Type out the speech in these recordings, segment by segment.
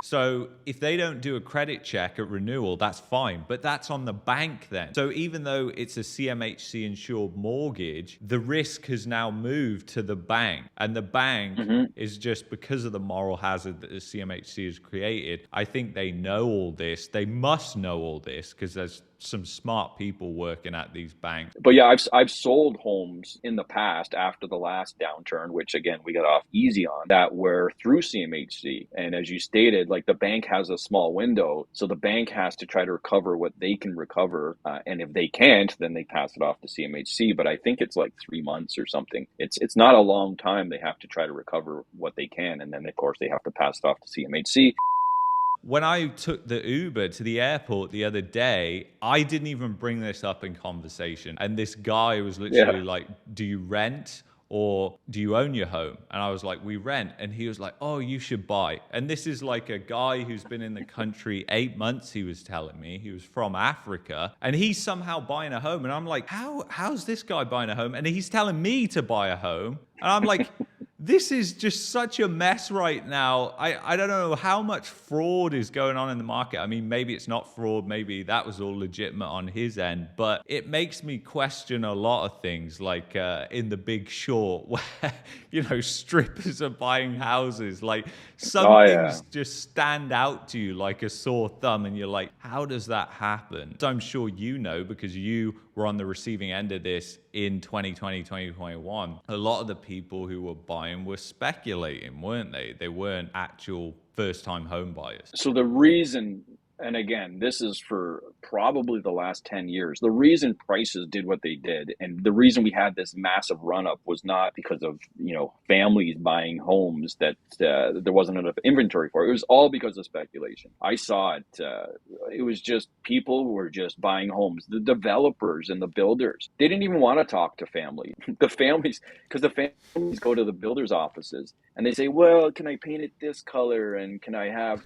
So if they don't do a credit check at renewal, that's fine, but that's on the bank then. So even though it's a CMHC insured mortgage, the risk has now moved to the bank, and the bank is just because of the moral hazard that the CMHC has created. I think they know all this. They must know all this because there's some smart people working at these banks. But yeah, I've sold homes in the past after the last downturn, which again we got off easy on, that were through CMHC. And as you stated, like the bank has a small window, so the bank has to try to recover what they can recover, and if they can't, then they pass it off to CMHC. But I think it's like 3 months or something. It's not a long time. They have to try to recover what they can, and then of course they have to pass it off to CMHC. When I took the Uber to the airport the other day, I didn't even bring this up in conversation. And this guy was literally like, do you rent or do you own your home? And I was like, we rent. And he was like, oh, you should buy. And this is like a guy who's been in the country 8 months, he was telling me. He was from Africa. And he's somehow buying a home. And I'm like, how's this guy buying a home? And he's telling me to buy a home. And I'm like, this is just such a mess right now. I don't know how much fraud is going on in the market. I mean, maybe it's not fraud. Maybe that was all legitimate on his end. But it makes me question a lot of things, like in The Big Short, where, strippers are buying houses. Like some things just stand out to you like a sore thumb. And you're like, how does that happen? So I'm sure you know, because you were on the receiving end of this in 2020, 2021. A lot of the people who were buying were speculating, weren't they? They weren't actual first-time home buyers. So the reason, and again, this is for probably the last 10 years, the reason prices did what they did, and the reason we had this massive run-up was not because of, families buying homes that there wasn't enough inventory for. It was all because of speculation. I saw it. It was just people who were just buying homes. The developers and the builders, they didn't even want to talk to family. The families, because the families go to the builders' offices and they say, well, can I paint it this color? And can I have,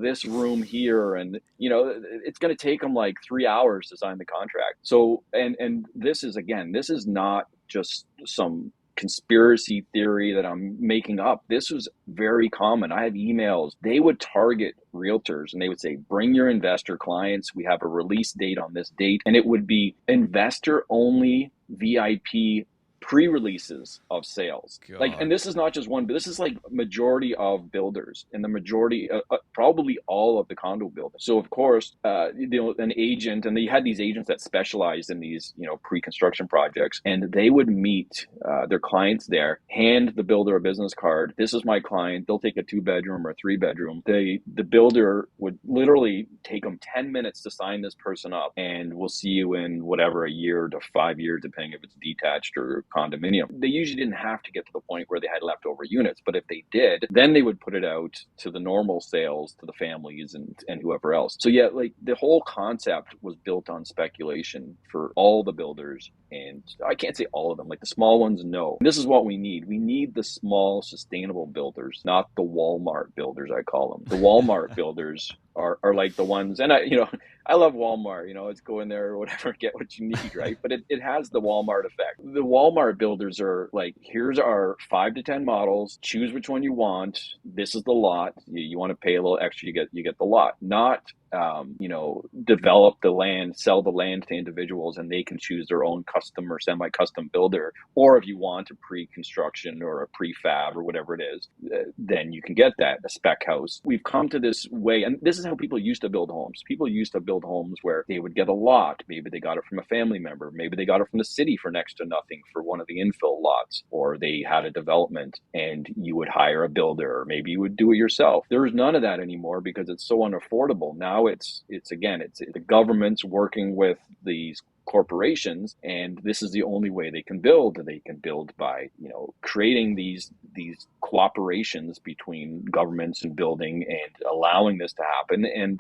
this room here? And, it's going to take them like 3 hours to sign the contract. So, and this is not just some conspiracy theory that I'm making up. This was very common. I have emails. They would target realtors and they would say, bring your investor clients. We have a release date on this date. And it would be investor only VIP pre-releases of sales. God. And this is not just one, but this is like majority of builders and the majority, probably all of the condo builders. So of course, an agent, and they had these agents that specialized in these, pre-construction projects, and they would meet their clients there, hand the builder a business card. This is my client. They'll take a 2-bedroom or 3-bedroom. The builder would literally take them 10 minutes to sign this person up, and we'll see you in whatever, a year to 5 years, depending if it's detached or condominium. They usually didn't have to get to the point where they had leftover units, but if they did, then they would put it out to the normal sales to the families and whoever else. So yeah, like the whole concept was built on speculation for all the builders. And I can't say all of them, like the small ones, no. This is what we need. We need the small, sustainable builders, not the Walmart builders, I call them. The Walmart builders are like the ones, and I love Walmart, let's go in there or whatever, get what you need, right? But it has the Walmart effect. The Walmart builders are like, here's our 5 to 10 models, choose which one you want. This is the lot. You want to pay a little extra, you get the lot. Not develop the land, sell the land to individuals, and they can choose their own custom or semi-custom builder. Or if you want a pre-construction or a prefab or whatever it is, then you can get that, a spec house. We've come to this way, and this is how people used to build homes. People used to build homes where they would get a lot. Maybe they got it from a family member. Maybe they got it from the city for next to nothing for one of the infill lots, or they had a development and you would hire a builder, or maybe you would do it yourself. There's none of that anymore because it's so unaffordable. Now it's the government's working with these corporations, and this is the only way they can build. They can build by creating these cooperations between governments and building and allowing this to happen, and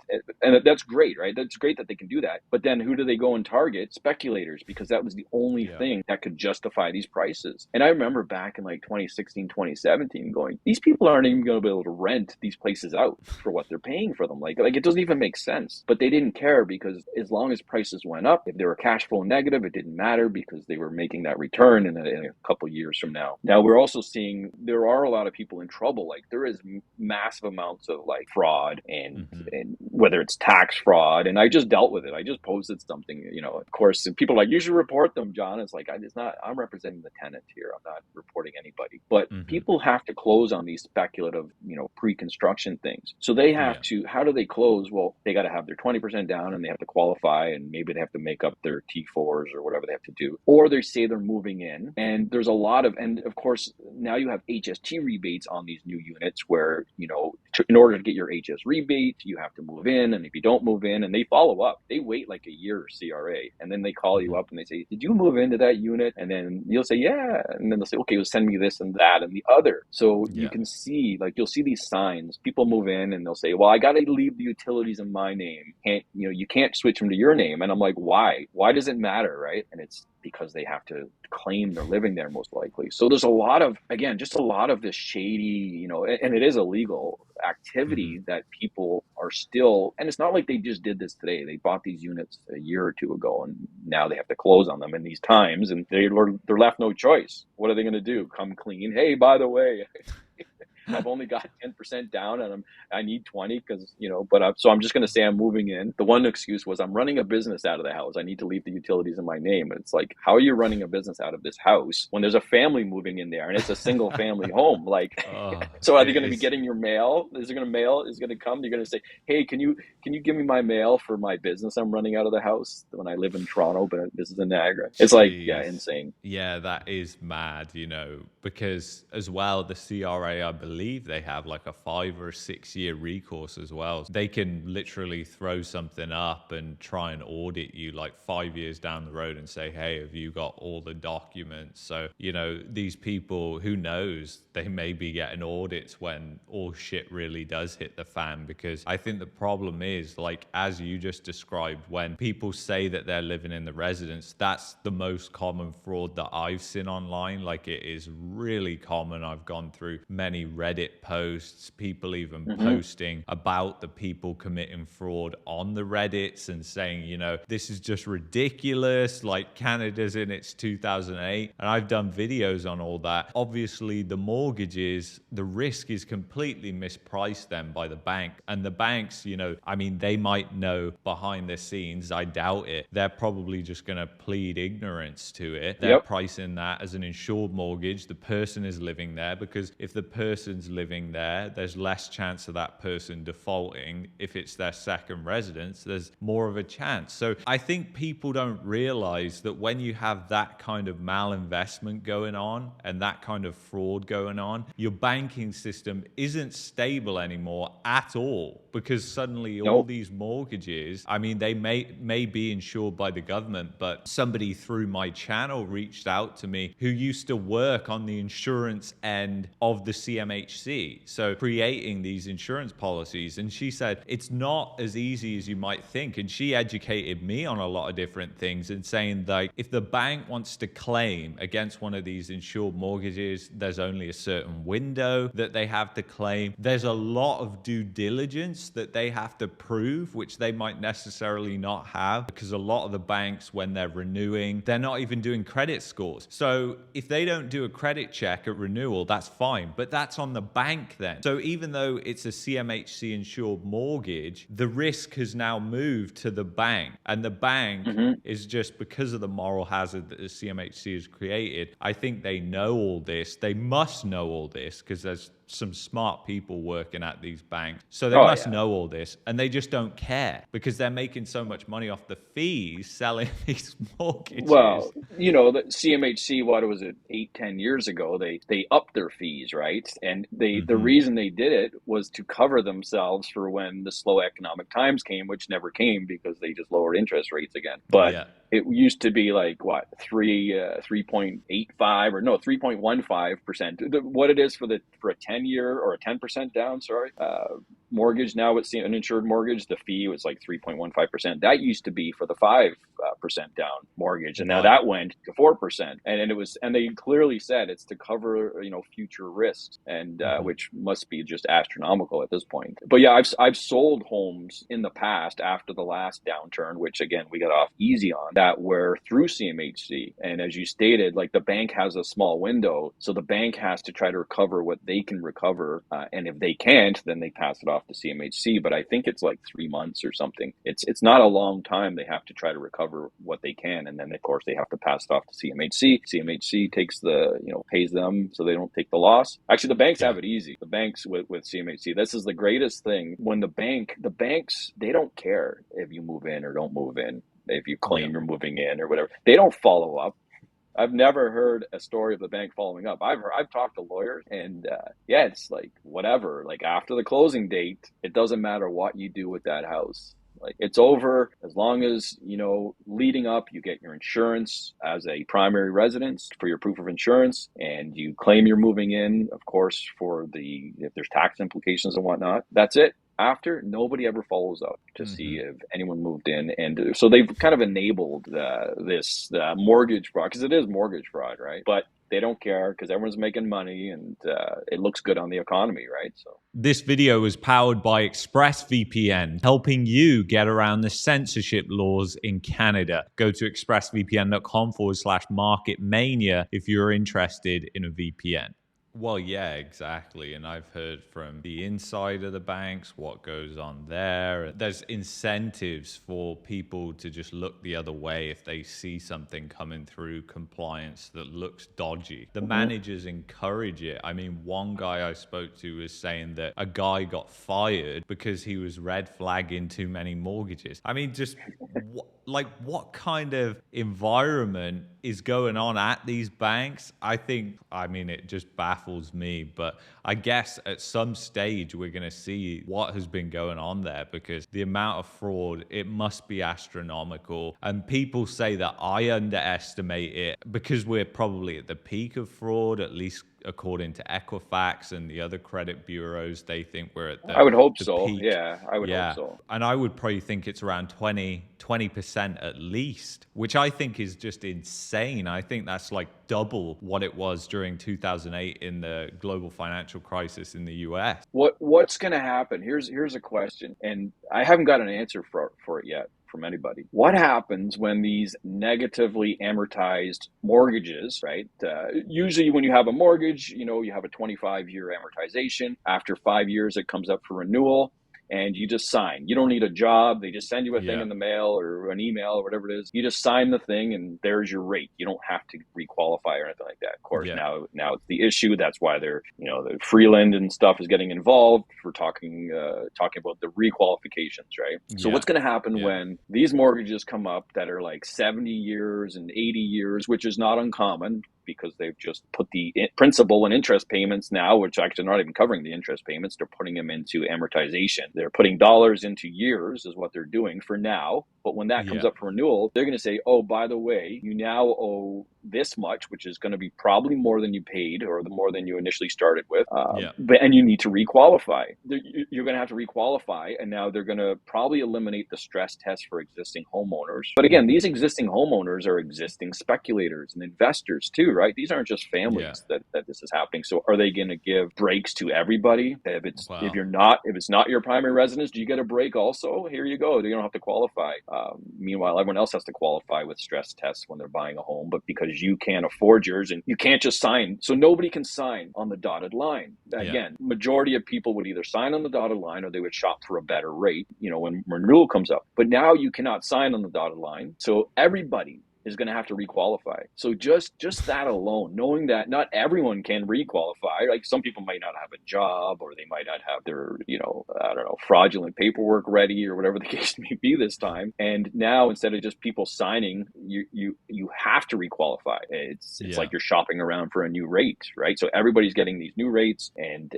that's great, right? That's great that they can do that. But then who do they go and target? Speculators, because that was the only thing that could justify these prices. And I remember back in like 2016, 2017 going, these people aren't even going to be able to rent these places out for what they're paying for them. Like it doesn't even make sense. But they didn't care, because as long as prices went up, if they were cash cash flow negative, it didn't matter because they were making that return in a couple of years from now. Now we're also seeing there are a lot of people in trouble. Like there is massive amounts of like fraud and whether it's tax fraud. And I just dealt with it. I just posted something, of course, and people are like, you should report them, John. It's like, I'm representing the tenant here. I'm not reporting anybody. But people have to close on these speculative, pre-construction things. So they have to, how do they close? Well, they got to have their 20% down and they have to qualify, and maybe they have to make up their T4s or whatever they have to do. Or they say they're moving in. And there's a lot of, and of course, now you have HST rebates on these new units where, in order to get your HS rebate, you have to move in. And if you don't move in, and they follow up, they wait like a year CRA, and then they call you up and they say, did you move into that unit? And then you'll say, yeah. And then they'll say, okay, well, send me this and that and the other. So you can see, like, you'll see these signs. People move in and they'll say, well, I got to leave the utilities in my name. You can't switch them to your name. And I'm like, why? Why does it matter, right? And it's because they have to claim they're living there most likely. So there's a lot of, again, just a lot of this shady, and it is illegal activity that people are still, and it's not like they just did this today. They bought these units a year or two ago and now they have to close on them in these times, and they're left no choice. What are they going to do? Come clean? Hey, by the way, I've only got 10% down and I need 20 because, so I'm just going to say I'm moving in. The one excuse was I'm running a business out of the house. I need to leave the utilities in my name. And it's like, how are you running a business out of this house when there's a family moving in there and it's a single family home? Like, so are they going to be getting your mail? Is it going to come? You're going to say, hey, can you give me my mail for my business I'm running out of the house when I live in Toronto, but this is in Niagara? It's like, yeah, insane. Yeah, that is mad, because as well, the CRA, I believe they have like a 5 or 6 year recourse as well. They can literally throw something up and try and audit you like 5 years down the road and say, hey, have you got all the documents? So, these people, who knows, they may be getting audits when all shit really does hit the fan. Because I think the problem is, like, as you just described, when people say that they're living in the residence, that's the most common fraud that I've seen online. Like, it is really common. I've gone through many Reddit posts, people even posting about the people committing fraud on the Reddits and saying, this is just ridiculous. Like, Canada's in its 2008. And I've done videos on all that. Obviously, the mortgages, the risk is completely mispriced then by the bank. And the banks, they might know behind the scenes. I doubt it. They're probably just going to plead ignorance to it. They're pricing that as an insured mortgage. The person is living there, because if the person's living there, there's less chance of that person defaulting. If it's their second residence, there's more of a chance. So I think people don't realize that when you have that kind of malinvestment going on and that kind of fraud going on, your banking system isn't stable anymore at all, because suddenly all these mortgages, they may be insured by the government, but somebody through my channel reached out to me who used to work on the insurance end of the CMHC, so creating these insurance policies. And she said it's not as easy as you might think, and she educated me on a lot of different things, and saying, like, if the bank wants to claim against one of these insured mortgages, there's only a certain window that they have to claim. There's a lot of due diligence that they have to prove, which they might necessarily not have, because a lot of the banks, when they're renewing, they're not even doing credit scores. So if they don't do a credit check at renewal, that's fine, but that's on the bank then. So even though it's a CMHC insured mortgage, the risk has now moved to the bank, and the bank is just, because of the moral hazard that the CMHC has created, I think they know all this. They must know all this, because there's some smart people working at these banks. So they must know all this, and they just don't care, because they're making so much money off the fees selling these mortgages. Well, the CMHC, what was it, 8-10 years ago, they upped their fees, right? And the reason they did it was to cover themselves for when the slow economic times came, which never came because they just lowered interest rates again. But it used to be like 3.85 or no 3.15%. What it is for a 10-year or a 10% down, mortgage. Now it's an insured mortgage. The fee was like 3.15%. That used to be for the 5 percent down mortgage, and now Right. that went to 4%. And they clearly said it's to cover future risks, and Hmm. which must be just astronomical at this point. But yeah, I've sold homes in the past after the last downturn, which again we got off easy on, that were through CMHC. And as you stated, like the bank has a small window, so the bank has to try to recover what they can recover, and if they can't, then they pass it off to CMHC. But I think it's like 3 months or something. It's not a long time. They have to try to recover what they can, and then of course they have to pass it off to CMHC. CMHC takes pays them so they don't take the loss. Actually, the banks Yeah. have it easy. The banks with CMHC, this is the greatest thing. When the banks, they don't care if you move in or don't move in, if you Yeah. claim you're moving in or whatever. They don't follow up. I've never heard a story of the bank following up. I've talked to lawyers, and yeah, it's like whatever. Like after the closing date, it doesn't matter what you do with that house. Like it's over as long as leading up, you get your insurance as a primary residence for your proof of insurance, and you claim you're moving in, of course, for if there's tax implications and whatnot. That's it. After, nobody ever follows up to see Hmm. if anyone moved in, and so they've kind of enabled this mortgage fraud, because it is mortgage fraud, right? But they don't care because everyone's making money, and it looks good on the economy, right? So This video was powered by ExpressVPN, helping you get around the censorship laws in Canada. Go to expressvpn.com/market mania if you're interested in a VPN. Well, yeah, exactly. And I've heard from the inside of the banks what goes on there. There's incentives for people to just look the other way if they see something coming through compliance that looks dodgy. The managers encourage it. I mean, one guy I spoke to was saying that a guy got fired because he was red flagging too many mortgages. I mean, just what kind of environment is going on at these banks? I mean, it just baffles me, but I guess at some stage we're going to see what has been going on there, because the amount of fraud, it must be astronomical. And people say that I underestimate it because we're probably at the peak of fraud, at least according to Equifax and the other credit bureaus. They think we're at I would hope the so. peak. Yeah, I would hope Yeah. so. And I would probably think it's around 20% at least, which I think is just insane. I think that's like double what it was during 2008 in the global financial crisis in the US. What's going to happen? Here's a question, and I haven't got an answer for it yet from anybody. What happens when these negatively amortized mortgages, right? Usually when you have a mortgage, you have a 25-year amortization. After 5 years, it comes up for renewal, and you just sign. You don't need a job. They just send you a thing Yeah. in the mail or an email or whatever it is. You just sign the thing, and there's your rate. You don't have to requalify or anything like that. Of course, Yeah. now it's the issue. That's why the Freeland and stuff is getting involved for talking about the requalifications, right? So Yeah. what's going to happen Yeah. when these mortgages come up that are like 70 years and 80 years, which is not uncommon, because they've just put the principal and interest payments now, which actually not even covering the interest payments, they're putting them into amortization. They're putting dollars into years is what they're doing for now. But when that comes Yeah. up for renewal, they're going to say, oh, by the way, you now owe this much, which is going to be probably more than you paid or the more than you initially started with. Yeah. And you need to requalify. You're going to have to requalify. And now they're going to probably eliminate the stress test for existing homeowners. But again, Mhm. these existing homeowners are existing speculators and investors too, right? These aren't just Yeah. families that this is happening. So are they going to give breaks to everybody? If Wow. it's not your primary residence, do you get a break also? Here you go. You don't have to qualify. Meanwhile, everyone else has to qualify with stress tests when they're buying a home, but because you can't afford yours and you can't just sign, so nobody can sign on the dotted line. Yeah. Again, majority of people would either sign on the dotted line or they would shop for a better rate, when renewal comes up. But now you cannot sign on the dotted line, so everybody is going to have to requalify. So just that alone, knowing that not everyone can requalify, like some people might not have a job, or they might not have their, I don't know, fraudulent paperwork ready, or whatever the case may be this time. And now instead of just people signing, you have to requalify. It's Yeah. like you're shopping around for a new rate, right? So everybody's getting these new rates, and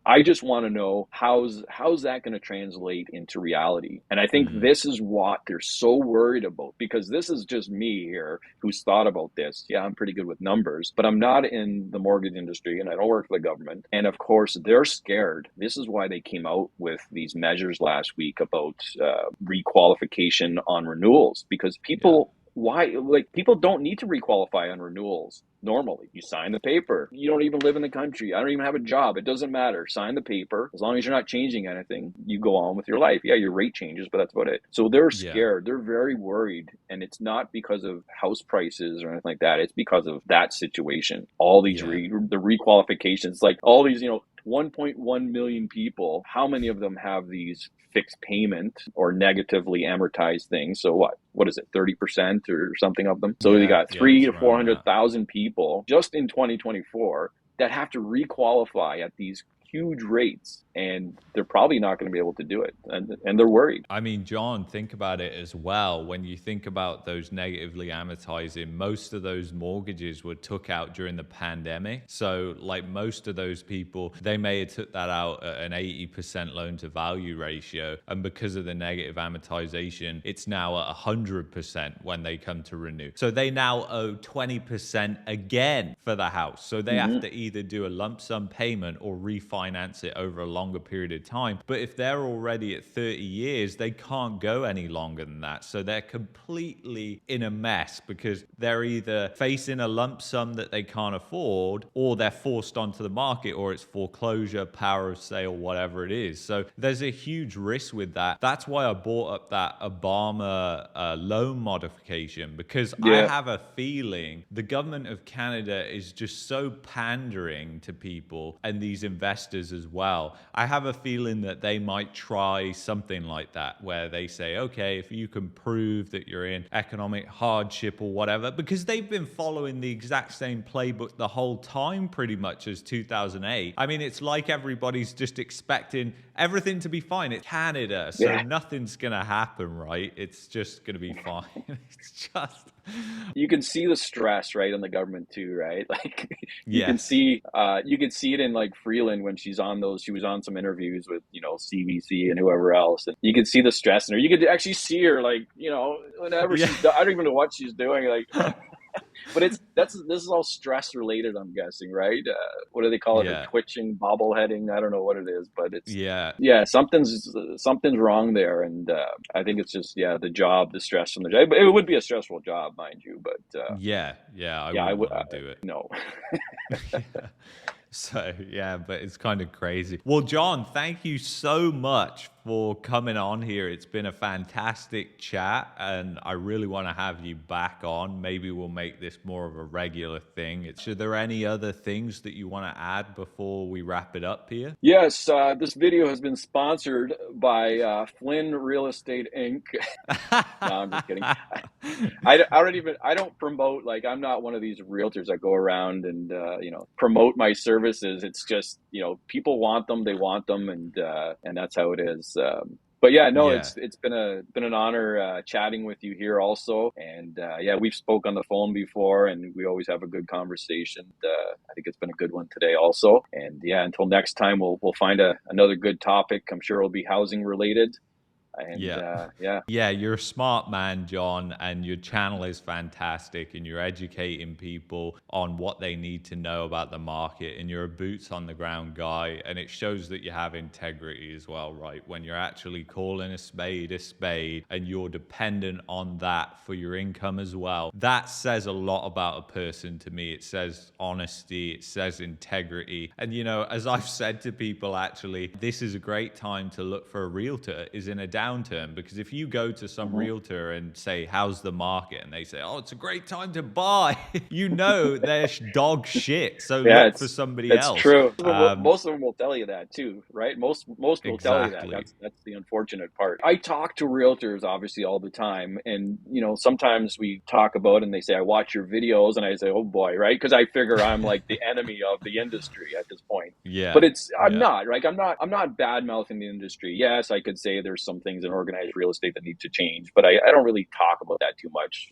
I just want to know how's that going to translate into reality. And I think Mhm. this is what they're so worried about, because this is just me me here who's thought about this. Yeah, I'm pretty good with numbers, but I'm not in the mortgage industry and I don't work for the government. And of course, they're scared. This is why they came out with these measures last week about requalification on renewals, because people, why, like, people don't need to requalify on renewals. Normally, you sign the paper. You don't even live in the country. I don't even have a job. It doesn't matter. Sign the paper. As long as you're not changing anything, you go on with your life. Yeah, your rate changes, but that's about it. So they're scared. They're very worried. And it's not because of house prices or anything like that. It's because of that situation. All these the requalifications, like all these, 1.1 million people, how many of them have these fixed payment or negatively amortized things? So what is it, 30% or something of them? So you got 300 to 400,000 people just in 2024 that have to requalify at these huge rates, and they're probably not going to be able to do it, and they're worried. I mean, John, think about it as well. When you think about those negatively amortizing, most of those mortgages were took out during the pandemic. So like most of those people, they may have took that out at an 80% loan to value ratio, and because of the negative amortization, it's now at 100% when they come to renew. So they now owe 20% again for the house. So they have to either do a lump sum payment or refinance it over a longer period of time. But if they're already at 30 years, they can't go any longer than that. So they're completely in a mess because they're either facing a lump sum that they can't afford, or they're forced onto the market, or it's foreclosure, power of sale, whatever it is. So there's a huge risk with that. That's why I brought up that Obama loan modification, because I have a feeling the government of Canada is just so pandering to people and these investors as well. I have a feeling that they might try something like that, where they say, okay, if you can prove that you're in economic hardship or whatever, because they've been following the exact same playbook the whole time pretty much as 2008. I mean, it's like everybody's just expecting everything to be fine. It's Canada, so nothing's going to happen, right? It's just going to be fine. It's just... You can see the stress, right, on the government too, right? Like you can see it in like Freeland when she was on some interviews with, CBC and whoever else. And you could see the stress in her. You could actually see her, like, whenever she's done, I don't even know what she's doing. Like, but this is all stress related, I'm guessing, right? What do they call it? Twitching, bobbleheading. I don't know what it is, but it's something's wrong there, and I think it's just the job, the stress from the job. It would be a stressful job, mind you, but I would do it. No. So, but it's kind of crazy. Well, John, thank you so much for coming on here. It's been a fantastic chat, and I really want to have you back on. Maybe we'll make this more of a regular thing. Are there any other things that you want to add before we wrap it up here? Yes, this video has been sponsored by Flynn Real Estate Inc. No, I'm just kidding. I don't promote, like, I'm not one of these realtors that go around and promote my services. It's just, people want them, they want them, and that's how it is. But it's been an honor chatting with you here also, and we've spoke on the phone before, and we always have a good conversation. I think it's been a good one today also, and until next time, we'll find another good topic. I'm sure it'll be housing related. And, you're a smart man, John, and your channel is fantastic, and you're educating people on what they need to know about the market, and you're a boots on the ground guy, and it shows that you have integrity as well, right? When you're actually calling a spade, and you're dependent on that for your income as well. That says a lot about a person to me. It says honesty, it says integrity. And as I've said to people, actually, this is a great time to look for a realtor, is in a downturn, because if you go to some realtor and say, how's the market, and they say, oh, it's a great time to buy, they're dog shit, so look for somebody else. That's true. Most of them will tell you that too, right? Most will tell you that. That's the unfortunate part. I talk to realtors obviously all the time, and sometimes we talk about, and they say, I watch your videos, and I say, oh boy, right? Because I figure I'm like the enemy of the industry at this point. But I'm not, right? I'm not bad mouthing the industry. Yes, I could say there's some things things in organized real estate that need to change, but I don't really talk about that too much.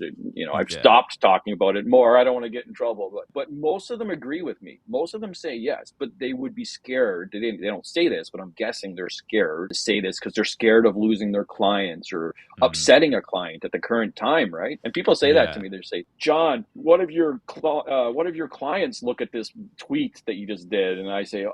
I've Yeah. stopped talking about it more. I don't want to get in trouble, but most of them agree with me. Most of them say yes, but they would be scared. They don't say this, but I'm guessing they're scared to say this because they're scared of losing their clients or upsetting a client at the current time, right? And people say that to Yeah. me. They say, "John, what if your clients look at this tweet that you just did?" And I say,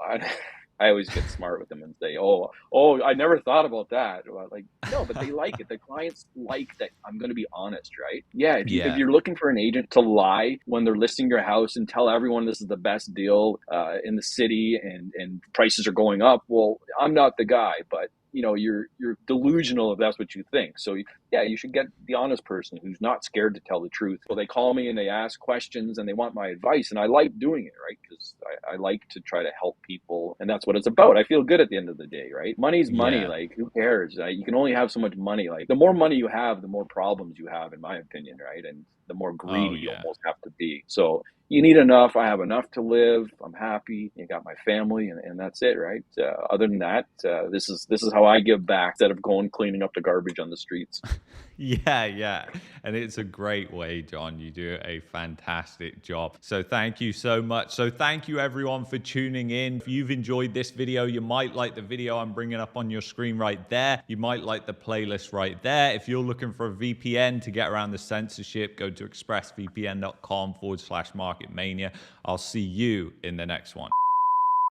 I always get smart with them and say, I never thought about that. Like, no, but they like it. The clients like that I'm going to be honest, right? Yeah, if Yeah. you're looking for an agent to lie when they're listing your house and tell everyone this is the best deal in the city and prices are going up, well, I'm not the guy, but you're delusional if that's what you think. So yeah, you should get the honest person who's not scared to tell the truth. Well, they call me and they ask questions and they want my advice, and I like doing it, right? Because I like to try to help people, and that's what it's about. I feel good at the end of the day, right? Money's money. Yeah. Like, who cares? You can only have so much money. Like, the more money you have, the more problems you have, in my opinion, right? And the more Oh greedy you yeah. almost have to be. So you need enough. I have enough to live. I'm happy. You got my family, and that's it, right? Other than that, this is how I give back instead of going cleaning up the garbage on the streets. Yeah, yeah. And it's a great way, John. You do a fantastic job. So thank you so much. So thank you everyone for tuning in. If you've enjoyed this video, you might like the video I'm bringing up on your screen right there. You might like the playlist right there. If you're looking for a VPN to get around the censorship, go to expressvpn.com/marketmania. I'll see you in the next one.